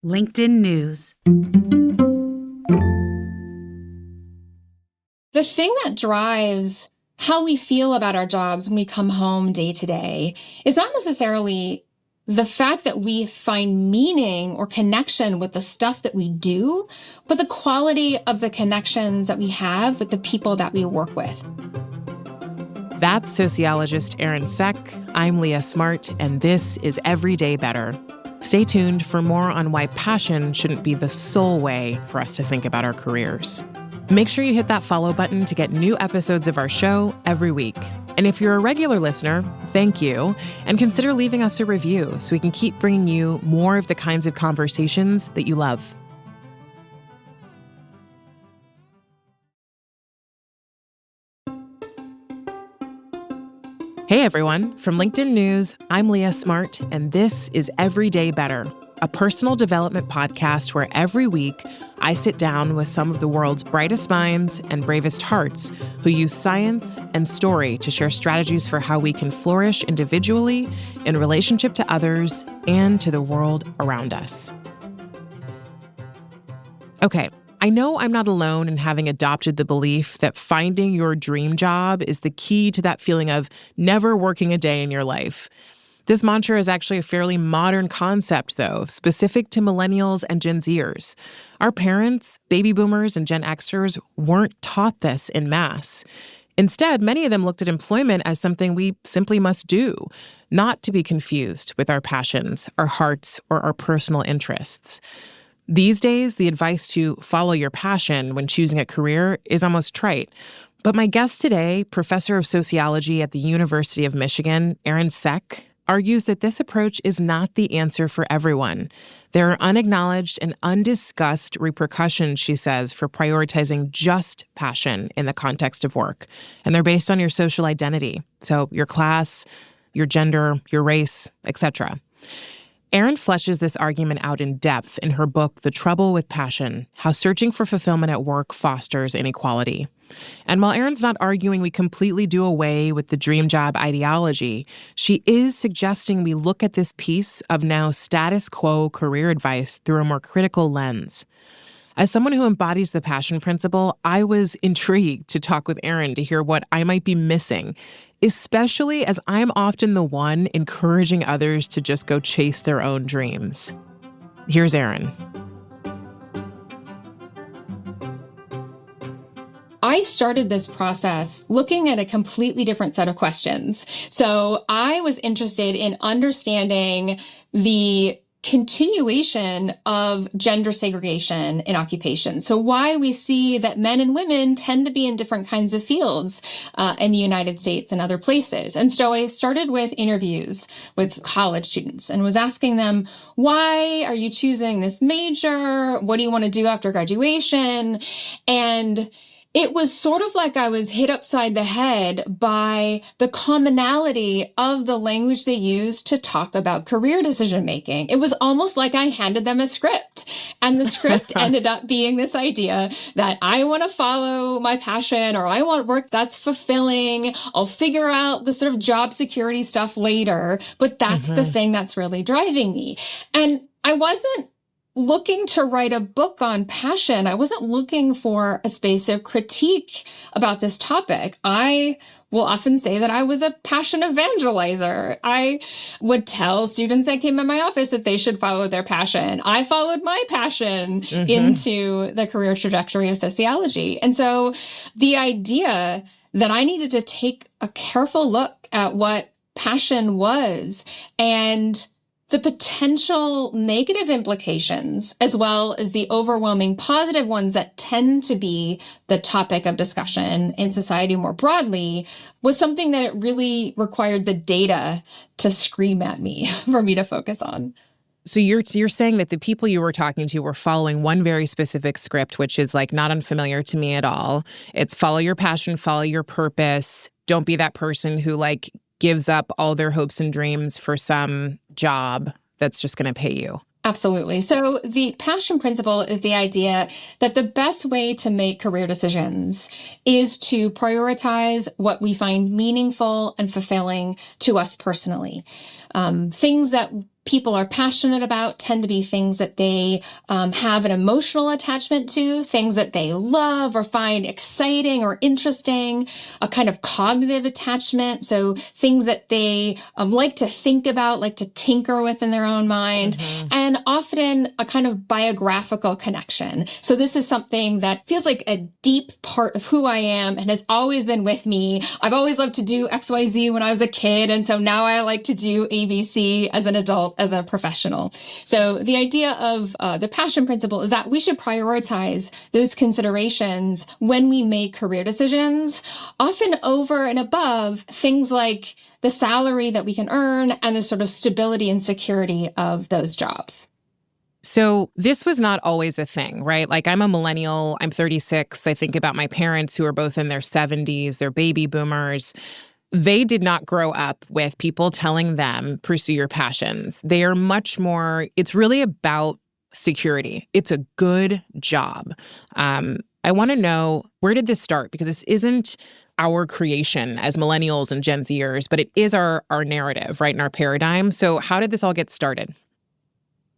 LinkedIn News. The thing that drives how we feel about our jobs when we come home day to day is not necessarily the fact that we find meaning or connection with the stuff that we do, but the quality of the connections that we have with the people that we work with. That's sociologist Erin Cech. I'm Leah Smart, and this is Everyday Better. Stay tuned for more on why passion shouldn't be the sole way for us to think about our careers. Make sure you hit that follow button to get new episodes of our show every week. And if you're a regular listener, thank you. And consider leaving us a review so we can keep bringing you more of the kinds of conversations that you love. Hey everyone, from LinkedIn News, I'm Leah Smart, and this is Everyday Better, a personal development podcast where every week I sit down with some of the world's brightest minds and bravest hearts who use science and story to share strategies for how we can flourish individually, in relationship to others, and to the world around us. Okay. I know I'm not alone in having adopted the belief that finding your dream job is the key to that feeling of never working a day in your life. This mantra is actually a fairly modern concept, though, specific to millennials and Gen Zers. Our parents, baby boomers, and Gen Xers weren't taught this en masse. Instead, many of them looked at employment as something we simply must do, not to be confused with our passions, our hearts, or our personal interests. These days, the advice to follow your passion when choosing a career is almost trite. But my guest today, professor of sociology at the University of Michigan, Erin Cech, argues that this approach is not the answer for everyone. There are unacknowledged and undiscussed repercussions, she says, for prioritizing just passion in the context of work. And they're based on your social identity. So your class, your gender, your race, etc. Erin fleshes this argument out in depth in her book, The Trouble with Passion: How Searching for Fulfillment at Work Fosters Inequality. And while Erin's not arguing we completely do away with the dream job ideology, she is suggesting we look at this piece of now status quo career advice through a more critical lens. As someone who embodies the passion principle, I was intrigued to talk with Erin to hear what I might be missing, especially as I'm often the one encouraging others to just go chase their own dreams. Here's Erin. I started this process looking at a completely different set of questions. So I was interested in understanding the continuation of gender segregation in occupation. So why we see that men and women tend to be in different kinds of fields in the United States and other places. And so I started with interviews with college students and was asking them, why are you choosing this major? What do you want to do after graduation? And it was sort of like I was hit upside the head by the commonality of the language they used to talk about career decision-making. It was almost like I handed them a script, and the script ended up being this idea that I want to follow my passion, or I want work that's fulfilling. I'll figure out the sort of job security stuff later, but that's the thing that's really driving me. And I wasn't looking to write a book on passion. I wasn't looking for a space of critique about this topic. I will often say that I was a passion evangelizer. I would tell students that came in my office that they should follow their passion. I followed my passion into the career trajectory of sociology. And so the idea that I needed to take a careful look at what passion was and the potential negative implications, as well as the overwhelming positive ones that tend to be the topic of discussion in society more broadly, was something that it really required the data to scream at me for me to focus on. So you're saying that the people you were talking to were following one very specific script, which is like not unfamiliar to me at all. It's follow your passion, follow your purpose. Don't be that person who like gives up all their hopes and dreams for some job that's just going to pay you. Absolutely. So the passion principle is the idea that the best way to make career decisions is to prioritize what we find meaningful and fulfilling to us personally. Things that people are passionate about tend to be things that they have an emotional attachment to, things that they love or find exciting or interesting, a kind of cognitive attachment. So things that they like to think about, like to tinker with in their own mind, and often a kind of biographical connection. So this is something that feels like a deep part of who I am and has always been with me. I've always loved to do XYZ when I was a kid. And so now I like to do ABC as an adult, as a professional. So the idea of the passion principle is that we should prioritize those considerations when we make career decisions, often over and above things like the salary that we can earn and the sort of stability and security of those jobs. So this was not always a thing, right? Like, I'm a millennial, I'm 36. I think about my parents who are both in their 70s, they're baby boomers. They did not grow up with people telling them, pursue your passions. They are much more, it's really about security. It's a good job. I want to know, where did this start? Because this isn't our creation as millennials and Gen Zers, but it is our narrative, right, in our paradigm. So how did this all get started?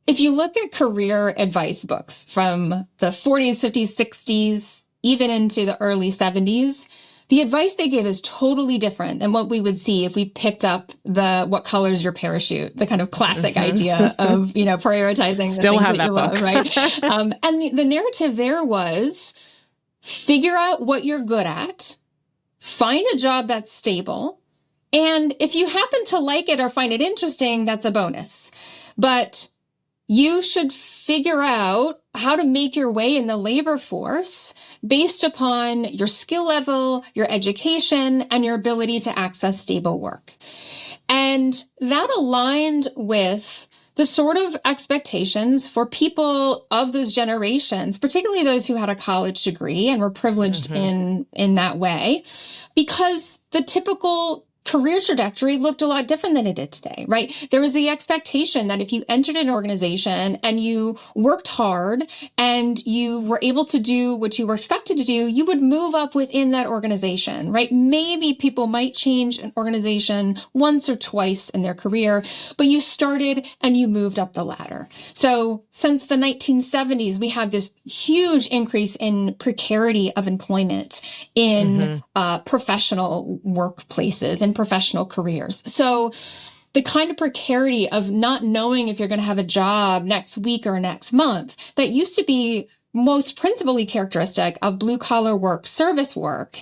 If you look at career advice books from the 40s, 50s, 60s, even into the early 70s, the advice they give is totally different than what we would see if we picked up what color's your parachute, the kind of classic idea of, prioritizing Still the have things that you that book. love, right? And the narrative there was figure out what you're good at, find a job that's stable, and if you happen to like it or find it interesting, that's a bonus. But you should figure out how to make your way in the labor force based upon your skill level, your education, and your ability to access stable work. And that aligned with the sort of expectations for people of those generations, particularly those who had a college degree and were privileged in that way, because the typical career trajectory looked a lot different than it did today, right? There was the expectation that if you entered an organization and you worked hard and you were able to do what you were expected to do, you would move up within that organization, right? Maybe people might change an organization once or twice in their career, but you started and you moved up the ladder. So since the 1970s, we have this huge increase in precarity of employment in professional workplaces and professional careers. So the kind of precarity of not knowing if you're going to have a job next week or next month that used to be most principally characteristic of blue collar work, service work,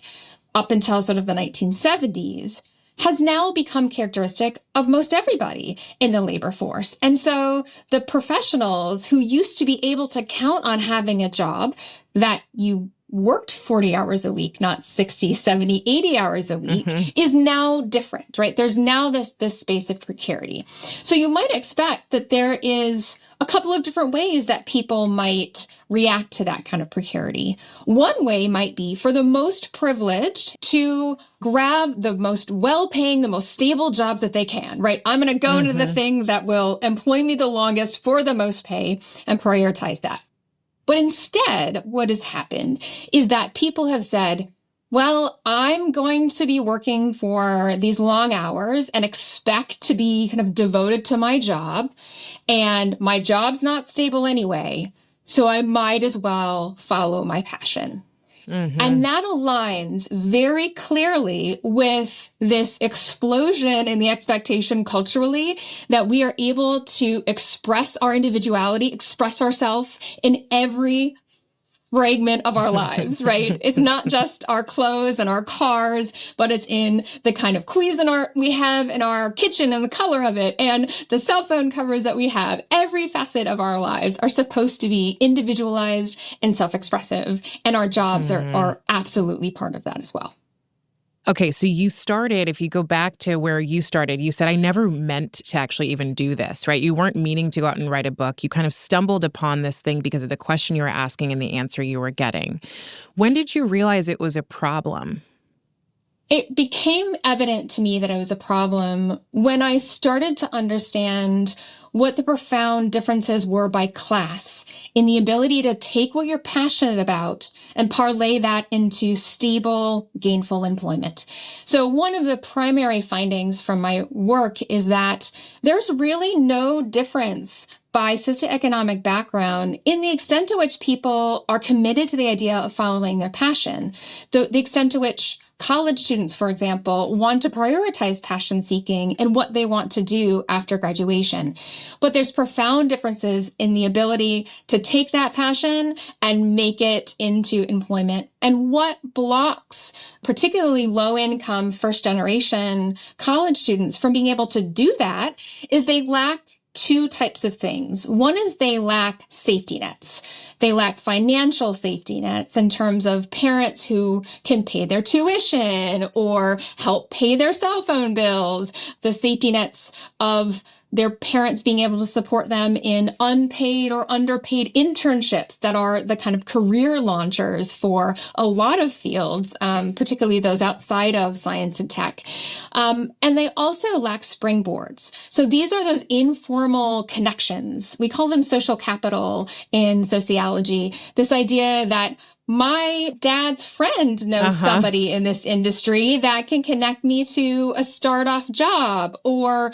up until sort of the 1970s, has now become characteristic of most everybody in the labor force. And so the professionals who used to be able to count on having a job that you worked 40 hours a week, not 60, 70, 80 hours a week, is now different, right? There's now this space of precarity. So you might expect that there is a couple of different ways that people might react to that kind of precarity. One way might be for the most privileged to grab the most well-paying, the most stable jobs that they can, right? I'm going to go into the thing that will employ me the longest for the most pay and prioritize that. But instead, what has happened is that people have said, well, I'm going to be working for these long hours and expect to be kind of devoted to my job. And my job's not stable anyway, so I might as well follow my passion. And that aligns very clearly with this explosion in the expectation culturally that we are able to express our individuality, express ourselves in every fragment of our lives, right? It's not just our clothes and our cars, but it's in the kind of Cuisinart we have in our kitchen and the color of it and the cell phone covers that we have. Every facet of our lives are supposed to be individualized and self-expressive, and our jobs are absolutely part of that as well. Okay, so you started, if you go back to where you started, you said, I never meant to actually even do this, right? You weren't meaning to go out and write a book. You kind of stumbled upon this thing because of the question you were asking and the answer you were getting. When did you realize it was a problem? It became evident to me that it was a problem when I started to understand what the profound differences were by class in the ability to take what you're passionate about and parlay that into stable, gainful employment. So one of the primary findings from my work is that there's really no difference by socioeconomic background in the extent to which people are committed to the idea of following their passion, the extent to which college students, for example, want to prioritize passion seeking and what they want to do after graduation. But there's profound differences in the ability to take that passion and make it into employment. And what blocks particularly low-income first-generation college students from being able to do that is they lack two types of things. One is they lack safety nets. They lack financial safety nets in terms of parents who can pay their tuition or help pay their cell phone bills, the safety nets of their parents being able to support them in unpaid or underpaid internships that are the kind of career launchers for a lot of fields, particularly those outside of science and tech. And they also lack springboards. So these are those informal connections. We call them social capital in sociology. This idea that my dad's friend knows somebody in this industry that can connect me to a start-off job, or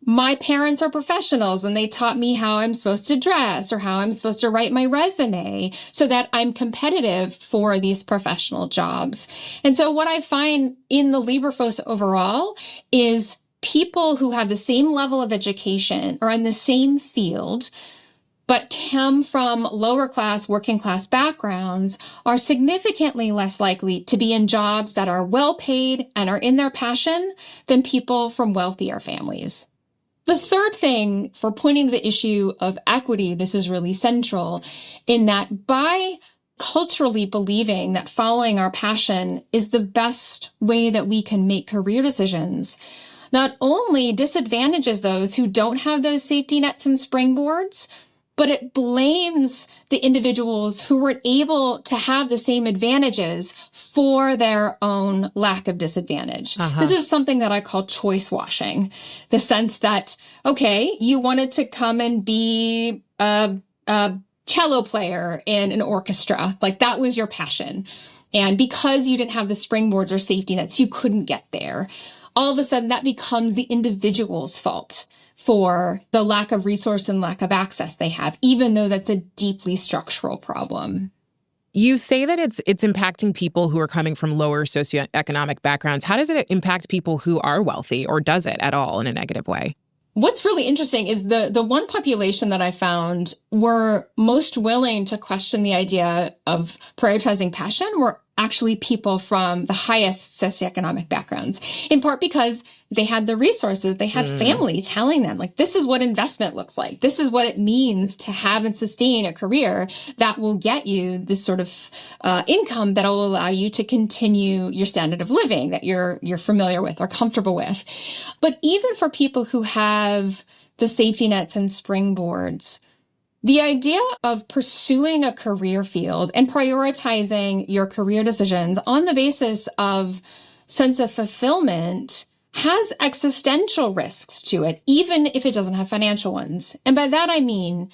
my parents are professionals and they taught me how I'm supposed to dress or how I'm supposed to write my resume so that I'm competitive for these professional jobs. And so what I find in the labor force overall is people who have the same level of education or in the same field but come from lower class, working class backgrounds are significantly less likely to be in jobs that are well paid and are in their passion than people from wealthier families. The third thing for pointing to the issue of equity, this is really central in that by culturally believing that following our passion is the best way that we can make career decisions, not only disadvantages those who don't have those safety nets and springboards, but it blames the individuals who weren't able to have the same advantages for their own lack of disadvantage. This is something that I call choice washing, the sense that, okay, you wanted to come and be a cello player in an orchestra, like that was your passion. And because you didn't have the springboards or safety nets, you couldn't get there. All of a sudden, that becomes the individual's fault for the lack of resource and lack of access they have, even though that's a deeply structural problem. You say that it's impacting people who are coming from lower socioeconomic backgrounds. How does it impact people who are wealthy, or does it at all in a negative way? What's really interesting is the one population that I found were most willing to question the idea of prioritizing passion were actually people from the highest socioeconomic backgrounds, in part because they had the resources, they had family telling them, like, this is what investment looks like. This is what it means to have and sustain a career that will get you this sort of income that will allow you to continue your standard of living that you're familiar with or comfortable with. But even for people who have the safety nets and springboards, the idea of pursuing a career field and prioritizing your career decisions on the basis of sense of fulfillment has existential risks to it, even if it doesn't have financial ones. And by that, I mean,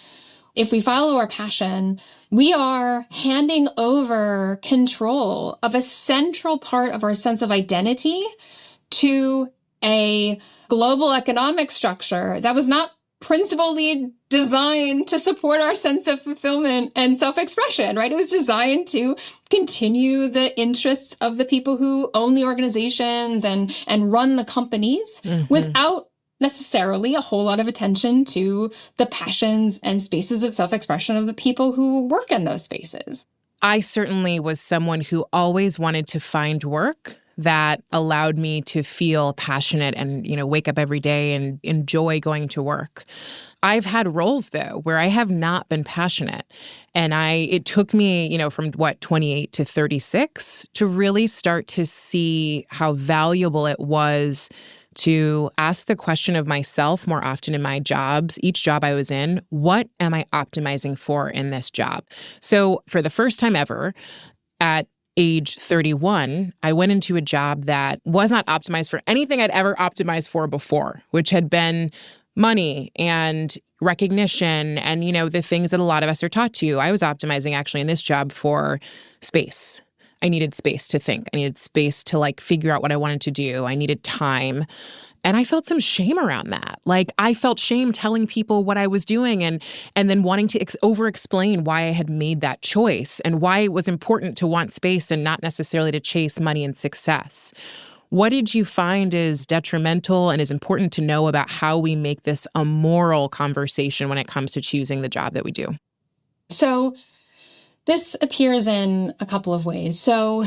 if we follow our passion, we are handing over control of a central part of our sense of identity to a global economic structure that was not principally designed to support our sense of fulfillment and self-expression, right? It was designed to continue the interests of the people who own the organizations and run the companies without necessarily a whole lot of attention to the passions and spaces of self-expression of the people who work in those spaces. I certainly was someone who always wanted to find work that allowed me to feel passionate and, wake up every day and enjoy going to work. I've had roles, though, where I have not been passionate. And it took me, from 28 to 36 to really start to see how valuable it was to ask the question of myself more often in my jobs, each job I was in, what am I optimizing for in this job? So for the first time ever, at age 31, I went into a job that was not optimized for anything I'd ever optimized for before, which had been money and recognition and, the things that a lot of us are taught to. I was optimizing actually in this job for space. I needed space to think. I needed space to figure out what I wanted to do. I needed time. And I felt some shame around that. I felt shame telling people what I was doing and then wanting to over-explain why I had made that choice and why it was important to want space and not necessarily to chase money and success. What did you find is detrimental and is important to know about how we make this a moral conversation when it comes to choosing the job that we do? So this appears in a couple of ways. So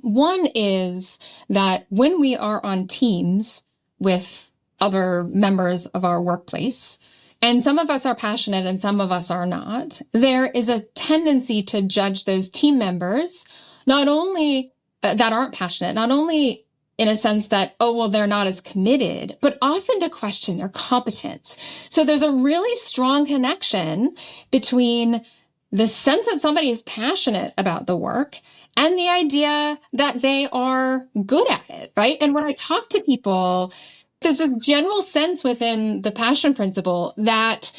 one is that when we are on teams with other members of our workplace, and some of us are passionate and some of us are not, there is a tendency to judge those team members, not only that aren't passionate, not only in a sense that, oh, well, they're not as committed, but often to question their competence. So there's a really strong connection between the sense that somebody is passionate about the work and the idea that they are good at it, right? And when I talk to people, there's this general sense within the passion principle that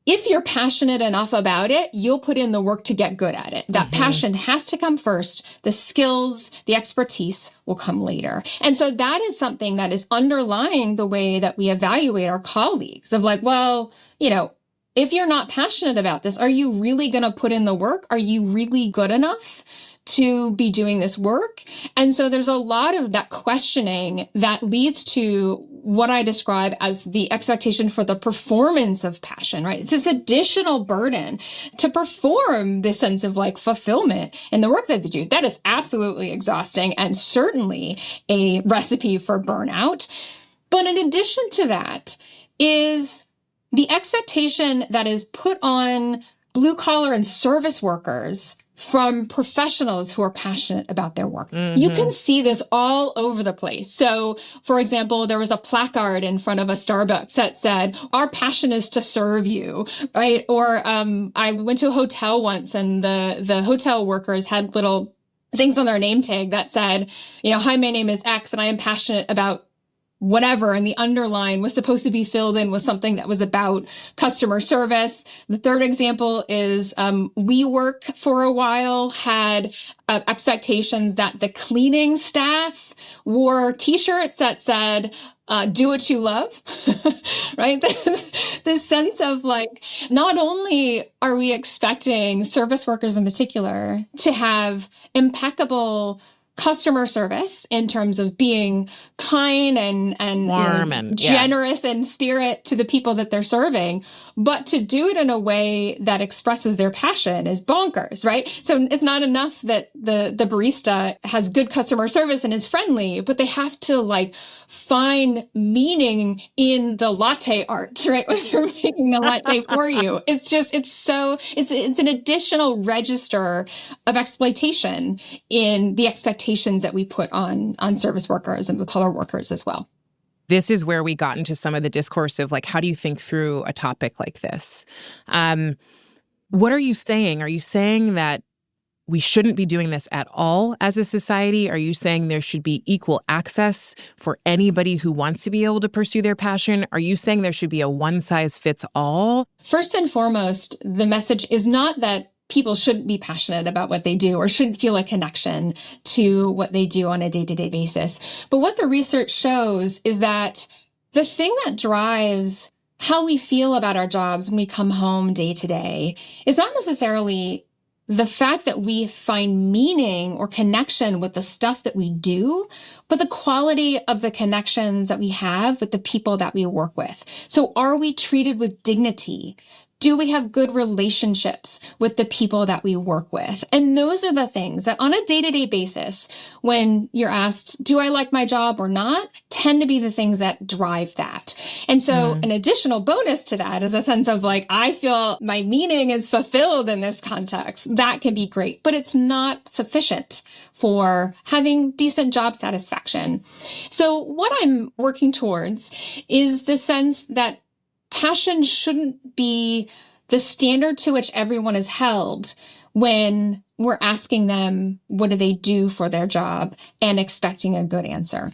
if you're passionate enough about it, you'll put in the work to get good at it. That passion has to come first. The skills, the expertise will come later. And so that is something that is underlying the way that we evaluate our colleagues of well, if you're not passionate about this, are you really going to put in the work? Are you really good enough to be doing this work? And so there's a lot of that questioning that leads to what I describe as the expectation for the performance of passion, right? It's this additional burden to perform this sense of fulfillment in the work that they do. That is absolutely exhausting and certainly a recipe for burnout. But in addition to that is the expectation that is put on blue collar and service workers from professionals who are passionate about their work. You can see this all over the place. So, for example, there was a placard in front of a Starbucks that said, "Our passion is to serve you," right? Or I went to a hotel once and the hotel workers had little things on their name tag that said, "Hi, my name is X and I am passionate about whatever," and the underline was supposed to be filled in with something that was about customer service. The third example is WeWork for a while had expectations that the cleaning staff wore T-shirts that said, "Do what you love," right? This sense of not only are we expecting service workers in particular to have impeccable customer service in terms of being kind and warm and generous in spirit to the people that they're serving, but to do it in a way that expresses their passion is bonkers, right? So it's not enough that the barista has good customer service and is friendly, but they have to find meaning in the latte art, right? When they're making the latte for you. It's an additional register of exploitation in the expectations that we put on service workers and blue-collar workers as well. This is where we got into some of the discourse of how do you think through a topic like this? What are you saying? Are you saying that we shouldn't be doing this at all as a society? Are you saying there should be equal access for anybody who wants to be able to pursue their passion? Are you saying there should be a one-size-fits-all? First and foremost, the message is not that people shouldn't be passionate about what they do or shouldn't feel a connection to what they do on a day-to-day basis. But what the research shows is that the thing that drives how we feel about our jobs when we come home day to day is not necessarily the fact that we find meaning or connection with the stuff that we do, but the quality of the connections that we have with the people that we work with. So are we treated with dignity? Do we have good relationships with the people that we work with? And those are the things that on a day-to-day basis, when you're asked, do I like my job or not, tend to be the things that drive that. And so an additional bonus to that is a sense of I feel my meaning is fulfilled in this context. That can be great, but it's not sufficient for having decent job satisfaction. So what I'm working towards is the sense that passion shouldn't be the standard to which everyone is held when we're asking them, what do they do for their job, and expecting a good answer.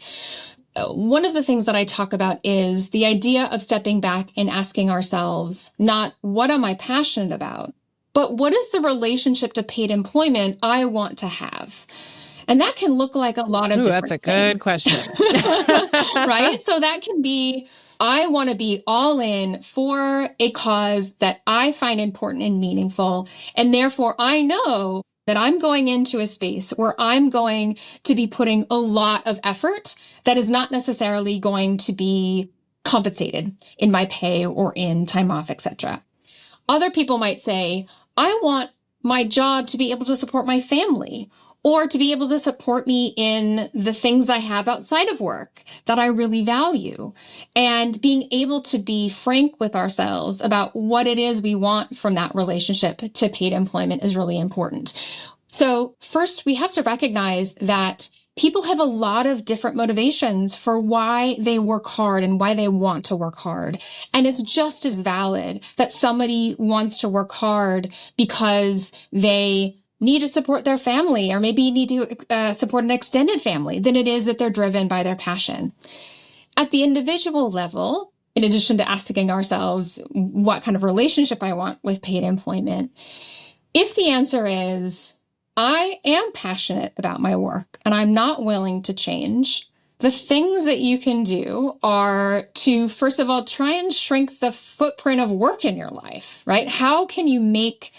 One of the things that I talk about is the idea of stepping back and asking ourselves, not what am I passionate about, but what is the relationship to paid employment I want to have? And that can look like a lot of different that's a good things. question. Right? So that can be, I want to be all in for a cause that I find important and meaningful. And therefore, I know that I'm going into a space where I'm going to be putting a lot of effort that is not necessarily going to be compensated in my pay or in time off, etc. Other people might say, I want my job to be able to support my family, or to be able to support me in the things I have outside of work that I really value. And being able to be frank with ourselves about what it is we want from that relationship to paid employment is really important. So first, we have to recognize that people have a lot of different motivations for why they work hard and why they want to work hard. And it's just as valid that somebody wants to work hard because they need to support their family, or maybe need to support an extended family, than it is that they're driven by their passion. At the individual level, in addition to asking ourselves what kind of relationship I want with paid employment, if the answer is, I am passionate about my work and I'm not willing to change, the things that you can do are to, first of all, try and shrink the footprint of work in your life, right? How can you make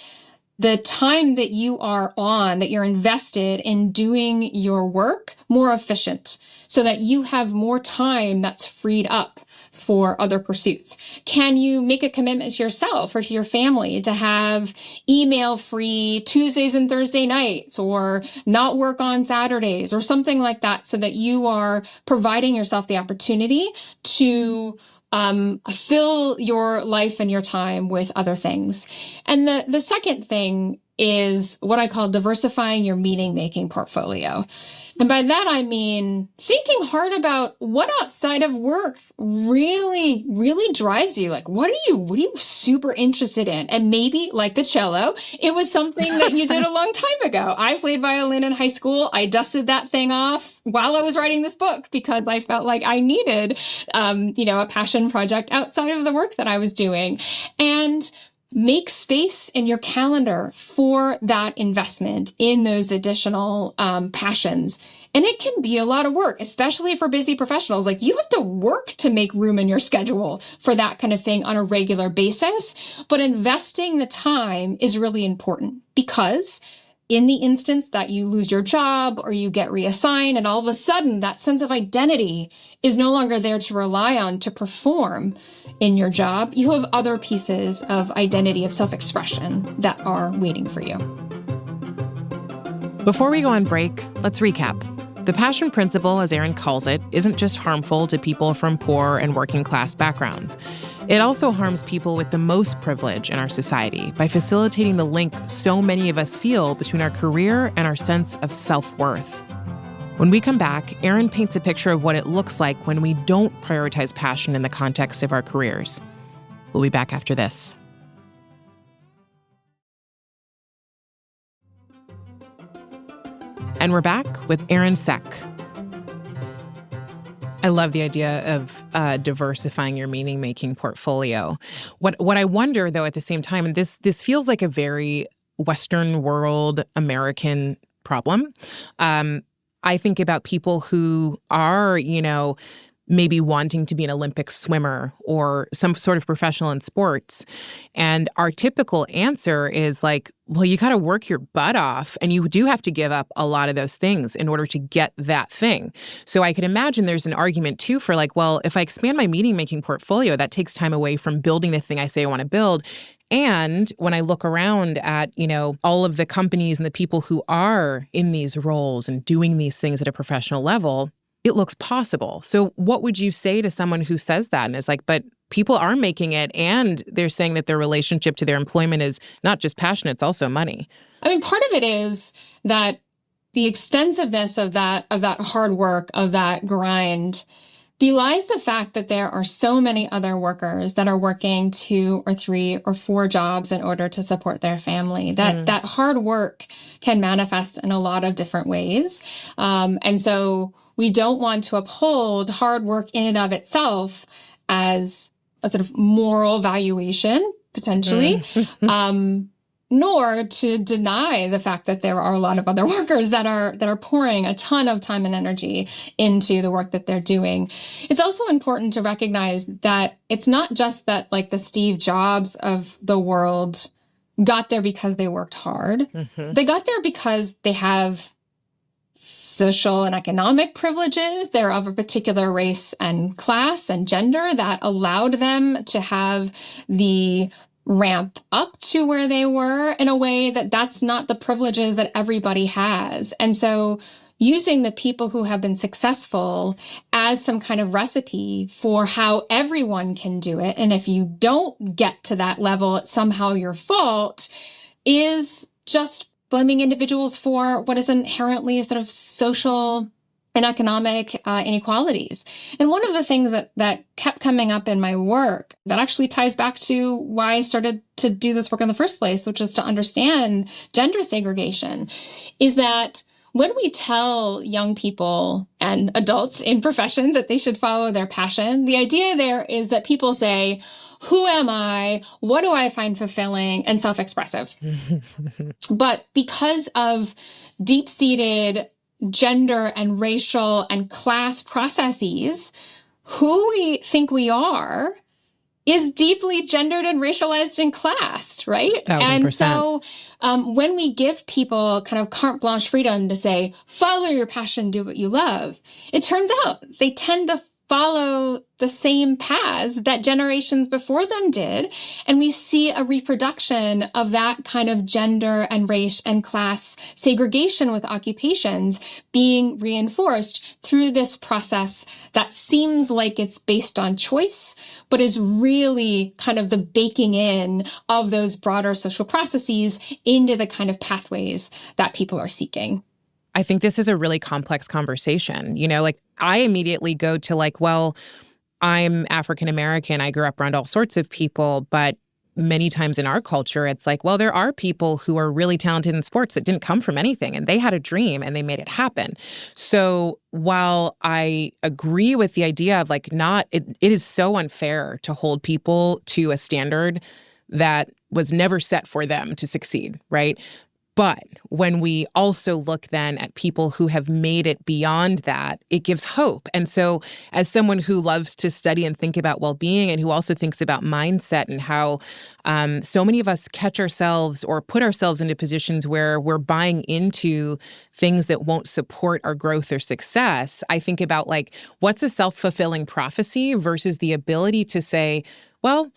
the time that you are on, that you're invested in doing your work, more efficient, so that you have more time that's freed up for other pursuits? Can you make a commitment to yourself or to your family to have email-free Tuesdays and Thursday nights, or not work on Saturdays, or something like that, so that you are providing yourself the opportunity to fill your life and your time with other things? And the second thing is what I call diversifying your meaning-making portfolio. And by that, I mean thinking hard about what outside of work really, really drives you. Like, what are you super interested in? And maybe, like the cello, it was something that you did a long time ago. I played violin in high school. I dusted that thing off while I was writing this book because I felt like I needed, a passion project outside of the work that I was doing. And make space in your calendar for that investment in those additional passions. And it can be a lot of work, especially for busy professionals. Like, you have to work to make room in your schedule for that kind of thing on a regular basis. But investing the time is really important, because in the instance that you lose your job or you get reassigned, and all of a sudden that sense of identity is no longer there to rely on to perform in your job, you have other pieces of identity, of self-expression, that are waiting for you. Before we go on break, let's recap. The passion principle, as Erin calls it, isn't just harmful to people from poor and working class backgrounds. It also harms people with the most privilege in our society by facilitating the link so many of us feel between our career and our sense of self-worth. When we come back, Erin paints a picture of what it looks like when we don't prioritize passion in the context of our careers. We'll be back after this. And we're back with Erin Cech. I love the idea of diversifying your meaning-making portfolio. What I wonder, though, at the same time, and this feels like a very Western world American problem. I think about people who are, maybe wanting to be an Olympic swimmer or some sort of professional in sports. And our typical answer is like, well, you got to work your butt off, and you do have to give up a lot of those things in order to get that thing. So I can imagine there's an argument too for like, well, if I expand my meaning-making portfolio, that takes time away from building the thing I say I want to build. And when I look around at, all of the companies and the people who are in these roles and doing these things at a professional level, it looks possible. So what would you say to someone who says that and is like, but people are making it, and they're saying that their relationship to their employment is not just passion, it's also money? I mean, part of it is that the extensiveness of that hard work, of that grind, belies the fact that there are so many other workers that are working 2 or 3 or 4 jobs in order to support their family. That hard work can manifest in a lot of different ways. And so we don't want to uphold hard work in and of itself as a sort of moral valuation, potentially. Nor to deny the fact that there are a lot of other workers that are pouring a ton of time and energy into the work that they're doing. It's also important to recognize that it's not just that like the Steve Jobs of the world got there because they worked hard. They got there because they have social and economic privileges. They're of a particular race and class and gender that allowed them to have the ramp up to where they were in a way that that's not the privileges that everybody has. And so using the people who have been successful as some kind of recipe for how everyone can do it, and if you don't get to that level, it's somehow your fault, is just blaming individuals for what is inherently a sort of social and economic inequalities. And one of the things that kept coming up in my work that actually ties back to why I started to do this work in the first place, which is to understand gender segregation, is that when we tell young people and adults in professions that they should follow their passion, the idea there is that people say, who am I? What do I find fulfilling and self-expressive? But because of deep-seated gender and racial and class processes, who we think we are is deeply gendered and racialized and classed, right? 1000%. And so when we give people kind of carte blanche freedom to say, follow your passion, do what you love, it turns out they tend to follow the same paths that generations before them did. And we see a reproduction of that kind of gender and race and class segregation with occupations being reinforced through this process that seems like it's based on choice, but is really kind of the baking in of those broader social processes into the kind of pathways that people are seeking. I think this is a really complex conversation. You know, like I immediately go to like, well, I'm African American. I grew up around all sorts of people, but many times in our culture, it's like, well, there are people who are really talented in sports that didn't come from anything and they had a dream and they made it happen. So while I agree with the idea of like it is so unfair to hold people to a standard that was never set for them to succeed, right? But when we also look then at people who have made it beyond that, it gives hope. And so as someone who loves to study and think about well-being and who also thinks about mindset and how so many of us catch ourselves or put ourselves into positions where we're buying into things that won't support our growth or success, I think about like, what's a self-fulfilling prophecy versus the ability to say, well,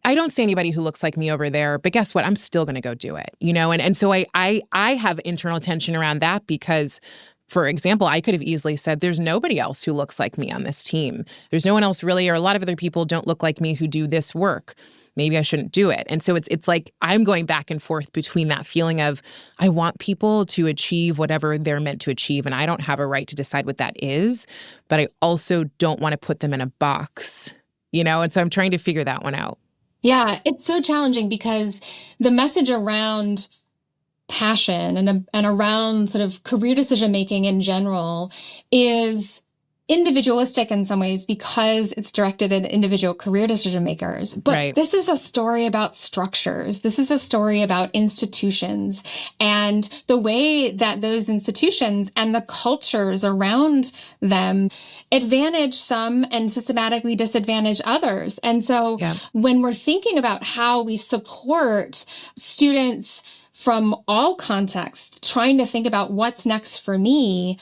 I don't see anybody who looks like me over there, but guess what? I'm still going to go do it, you know? And so I have internal tension around that because, for example, I could have easily said, there's nobody else who looks like me on this team. There's no one else really, or a lot of other people don't look like me who do this work. Maybe I shouldn't do it. And so it's like I'm going back and forth between that feeling of I want people to achieve whatever they're meant to achieve, and I don't have a right to decide what that is, but I also don't want to put them in a box, you know? And so I'm trying to figure that one out. Yeah, it's so challenging because the message around passion and around sort of career decision making in general is individualistic in some ways because it's directed at individual career decision makers. But Right. This is a story about structures. This is a story about institutions and the way that those institutions and the cultures around them advantage some and systematically disadvantage others. And so when we're thinking about how we support students from all contexts, trying to think about what's next for me,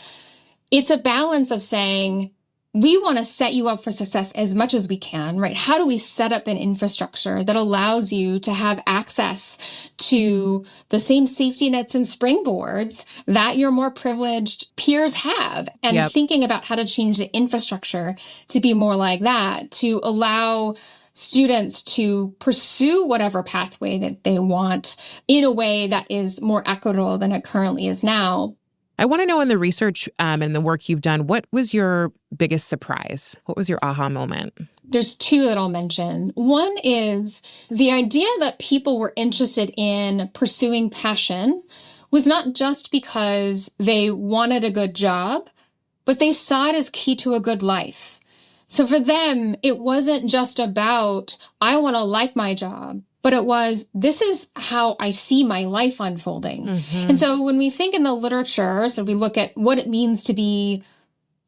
it's a balance of saying, we want to set you up for success as much as we can, right? How do we set up an infrastructure that allows you to have access to the same safety nets and springboards that your more privileged peers have? And thinking about how to change the infrastructure to be more like that, to allow students to pursue whatever pathway that they want in a way that is more equitable than it currently is now. I want to know in the research and the work you've done, what was your biggest surprise? What was your aha moment? There's two that I'll mention. One is the idea that people were interested in pursuing passion was not just because they wanted a good job, but they saw it as key to a good life. So for them, it wasn't just about, I want to like my job, but it was, this is how I see my life unfolding. Mm-hmm. And so when we think in the literature, so we look at what it means to be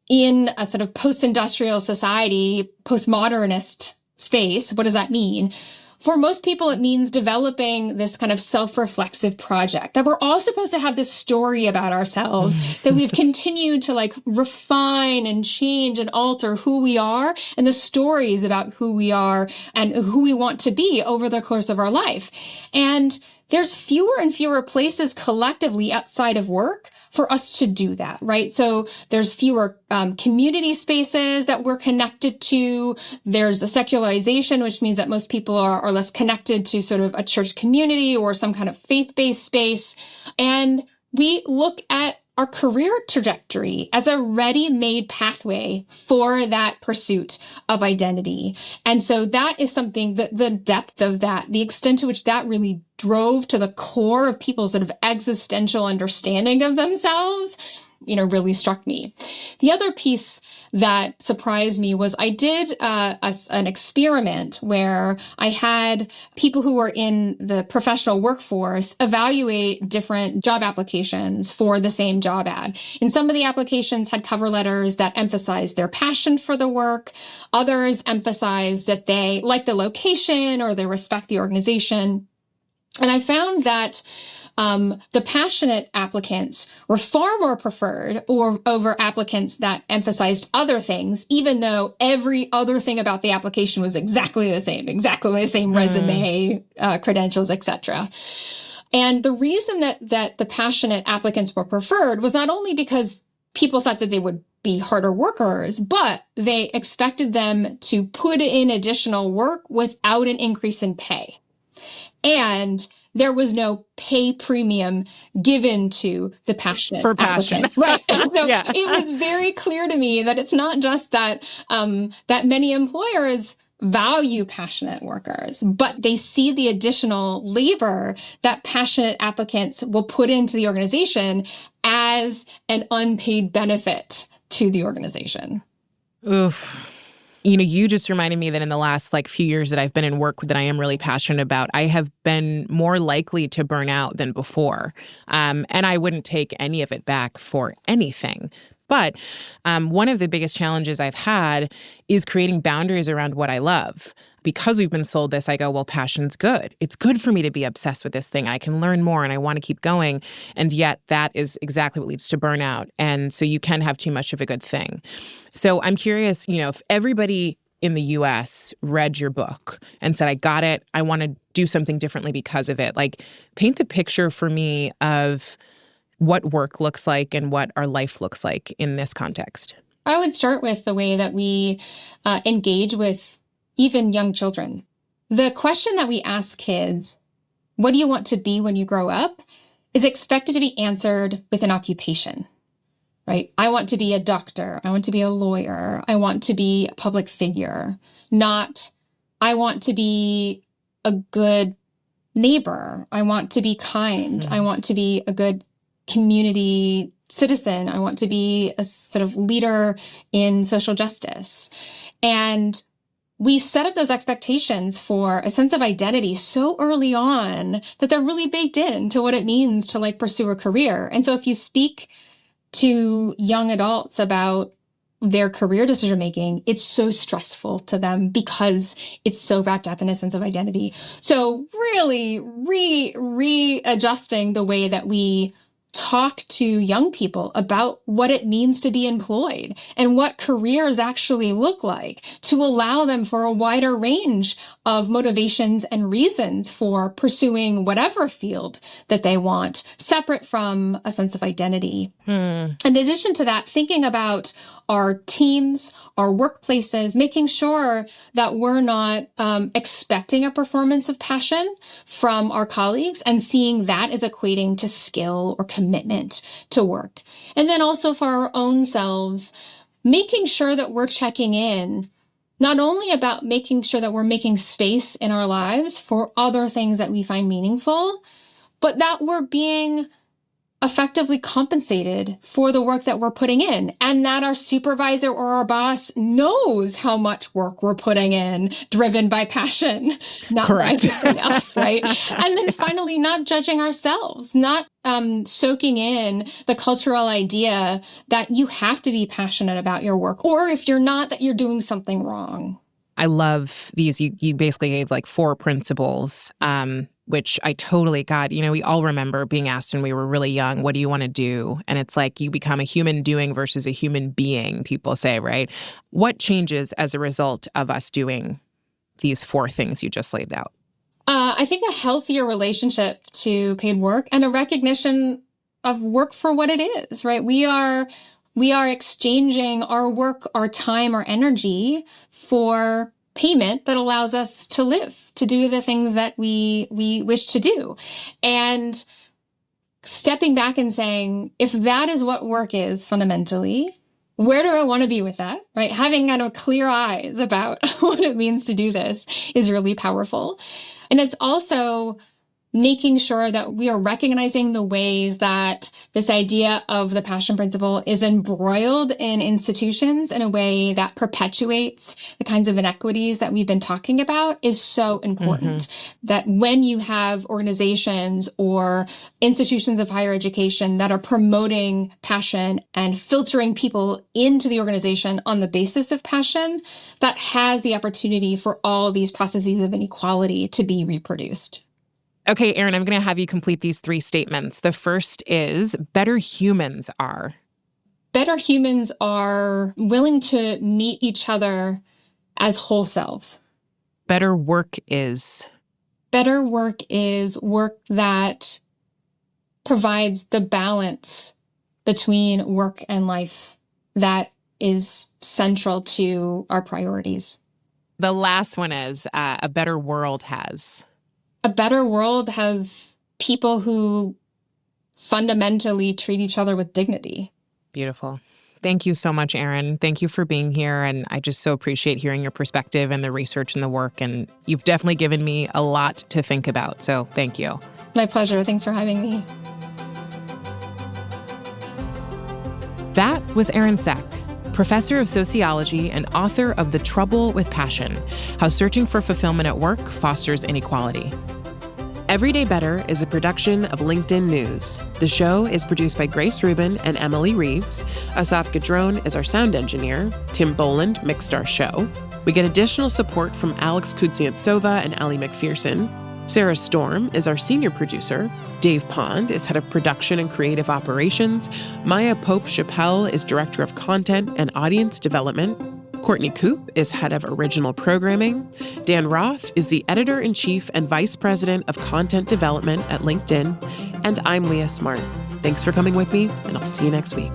in a sort of post-industrial society, postmodernist space, what does that mean? For most people, it means developing this kind of self-reflexive project that we're all supposed to have this story about ourselves that we've continued to like refine and change and alter who we are and the stories about who we are and who we want to be over the course of our life. And there's fewer and fewer places collectively outside of work for us to do that, right? So there's fewer community spaces that we're connected to. There's the secularization, which means that most people are less connected to sort of a church community or some kind of faith-based space. And we look at our career trajectory as a ready-made pathway for that pursuit of identity. And so that is something that the depth of that, the extent to which that really drove to the core of people's sort of existential understanding of themselves, really struck me. The other piece that surprised me was I did an experiment where I had people who were in the professional workforce evaluate different job applications for the same job ad. And some of the applications had cover letters that emphasized their passion for the work. Others emphasized that they like the location or they respect the organization. And I found that the passionate applicants were far more preferred over applicants that emphasized other things, even though every other thing about the application was exactly the same resume, credentials, etc. And the reason that the passionate applicants were preferred was not only because people thought that they would be harder workers, but they expected them to put in additional work without an increase in pay. And there was no pay premium given to the passionate for passion. Right. So yeah. It was very clear to me that it's not just that that many employers value passionate workers, but they see the additional labor that passionate applicants will put into the organization as an unpaid benefit to the organization. Oof. You just reminded me that in the last few years that I've been in work that I am really passionate about, I have been more likely to burn out than before. And I wouldn't take any of it back for anything. But one of the biggest challenges I've had is creating boundaries around what I love. Because we've been sold this, I go, well, passion's good. It's good for me to be obsessed with this thing. I can learn more and I want to keep going. And yet that is exactly what leads to burnout. And so you can have too much of a good thing. So I'm curious, if everybody in the US read your book and said, I got it, I want to do something differently because of it, paint the picture for me of what work looks like and what our life looks like in this context. I would start with the way that we engage with even young children. The question that we ask kids, what do you want to be when you grow up, is expected to be answered with an occupation, right? I want to be a doctor. I want to be a lawyer. I want to be a public figure, not I want to be a good neighbor. I want to be kind. I want to be a good community citizen. I want to be a sort of leader in social justice. And we set up those expectations for a sense of identity so early on that they're really baked into what it means to pursue a career. And so if you speak to young adults about their career decision making, it's so stressful to them because it's so wrapped up in a sense of identity. So really readjusting the way that we talk to young people about what it means to be employed and what careers actually look like to allow them for a wider range of motivations and reasons for pursuing whatever field that they want, separate from a sense of identity. In addition to that, thinking about our teams, our workplaces, making sure that we're not expecting a performance of passion from our colleagues and seeing that as equating to skill or commitment to work. And then also for our own selves, making sure that we're checking in not only about making sure that we're making space in our lives for other things that we find meaningful, but that we're being effectively compensated for the work that we're putting in, and that our supervisor or our boss knows how much work we're putting in, driven by passion, not Correct. by anything else, right? And then finally, not judging ourselves, not soaking in the cultural idea that you have to be passionate about your work, or if you're not, that you're doing something wrong. I love these. You basically gave like 4 principles, which I totally got. You know, we all remember being asked when we were really young, what do you want to do? And it's like you become a human doing versus a human being, people say, right? What changes as a result of us doing these 4 things you just laid out? I think a healthier relationship to paid work and a recognition of work for what it is, right? We are exchanging our work, our time, our energy for payment that allows us to live, to do the things that we wish to do. And stepping back and saying, if that is what work is fundamentally, where do I want to be with that, right? Having kind of clear eyes about what it means to do this is really powerful. And it's also making sure that we are recognizing the ways that this idea of the passion principle is embroiled in institutions in a way that perpetuates the kinds of inequities that we've been talking about is so important. That when you have organizations or institutions of higher education that are promoting passion and filtering people into the organization on the basis of passion, that has the opportunity for all these processes of inequality to be reproduced. Okay, Erin, I'm going to have you complete these 3 statements. The first is better humans are. Better humans are willing to meet each other as whole selves. Better work is. Better work is work that provides the balance between work and life that is central to our priorities. The last one is a better world has. A better world has people who fundamentally treat each other with dignity. Beautiful. Thank you so much, Erin. Thank you for being here. And I just so appreciate hearing your perspective and the research and the work. And you've definitely given me a lot to think about. So thank you. My pleasure. Thanks for having me. That was Erin Cech, professor of sociology and author of The Trouble with Passion: How Searching for Fulfillment at Work Fosters Inequality. Everyday Better is a production of LinkedIn News. The show is produced by Grace Rubin and Emily Reeves. Asaf Gadron is our sound engineer. Tim Boland mixed our show. We get additional support from Alex Kudziantsova and Ali McPherson. Sarah Storm is our senior producer. Dave Pond is head of production and creative operations. Maya Pope-Chappelle is director of content and audience development. Courtney Koop is head of original programming. Dan Roth is the editor-in-chief and vice president of content development at LinkedIn. And I'm Leah Smart. Thanks for coming with me, and I'll see you next week.